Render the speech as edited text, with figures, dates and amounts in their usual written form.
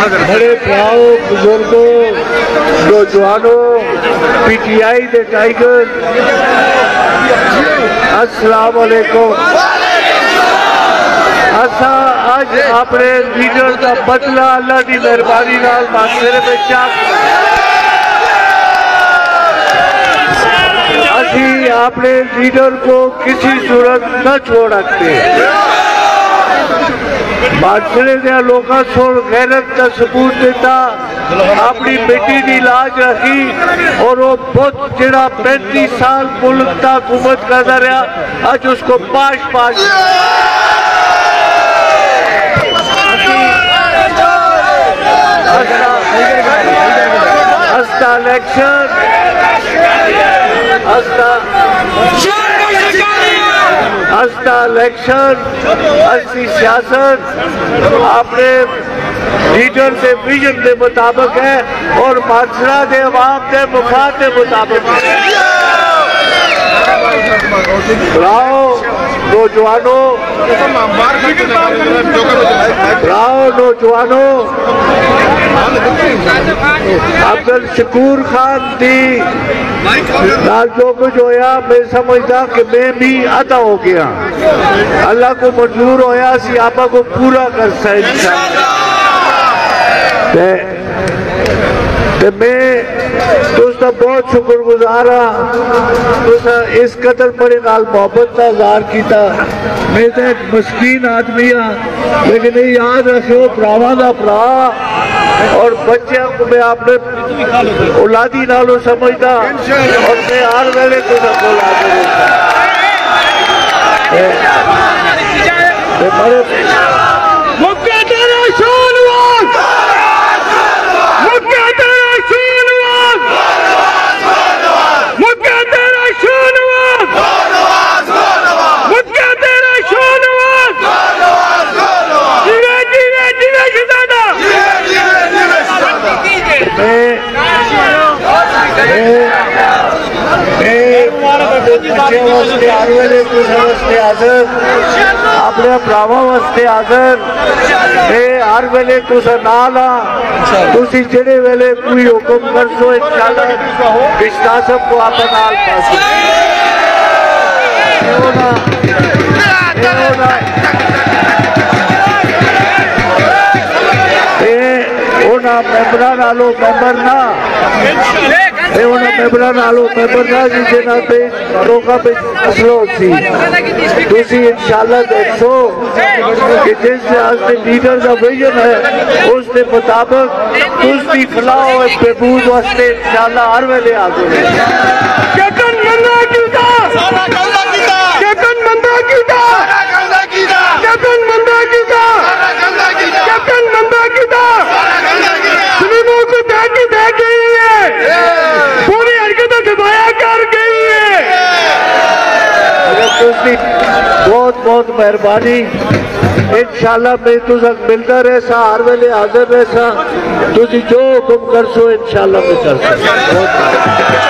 बड़े भराओ बुजुर्गों नौजवानों PTI दे टाइगर अस्सलाम वालेकुम। असा अज अपने लीडर का बदला अल्लाह की मेहरबानी नाल माशरे में असी अपने लीडर को किसी सूरत न छोड़ सकते। माशरे दे लोगों को गैरत का सबूत देता, अपनी बेटी की लाज रखी और वो बहुत जरा 35 साल मुल्क का हुकूमत करता रहा, अज उसको पाश पाश हस्ता इलेक्शन हस्ती सियासत अपने लीडर के विजन के मुताबिक है और माशरा के अवाम के मुफाद के मुताबिक है। नौजवानों अब्दुल शकूर खान थी जो कुछ होया, मैं समझता कि मैं भी अदा हो गया। अल्लाह को मंजूर होया सी आपा को पूरा कर सकता। मैं दोस्तों बहुत शुक्रगुजार हाँ, इस कदर बड़े नाल मोहब्बत का इजहार किया। मैं तो एक मस्कीन आदमी हाँ, लेकिन ये याद रखो भरावां दा भरा और बच्चों को मैं अपने औलादी नालों समझदा और मैं हर वेले अपने भरावां वास्ते हाज़र हर वेले तुसा नाल हाँ। तुसी जेड़े वेले कोई हुक्म कर सो इंशाअल्लाह बिश्ता सब को आप नाल पास मेंबर नालों मेंबर ना मेंबर नालों मेंबर ना जिसे पे लोगों पे मसलो सी तुसी इंशाअल्लाह देखो कि जिस लीडर का विजन है उसके मुताबिक उसकी फलाह और बहबूद वास्ते इंशाअल्लाह हर वेले हाज़िर बहुत बहुत मेहरबानी। इंशाअल्लाह मैं तुझक मिलता रहसा हर वेले हाजिर रहसा। तुझी जो हुक्म कर सो इंशाअल्लाह मैं कर सो।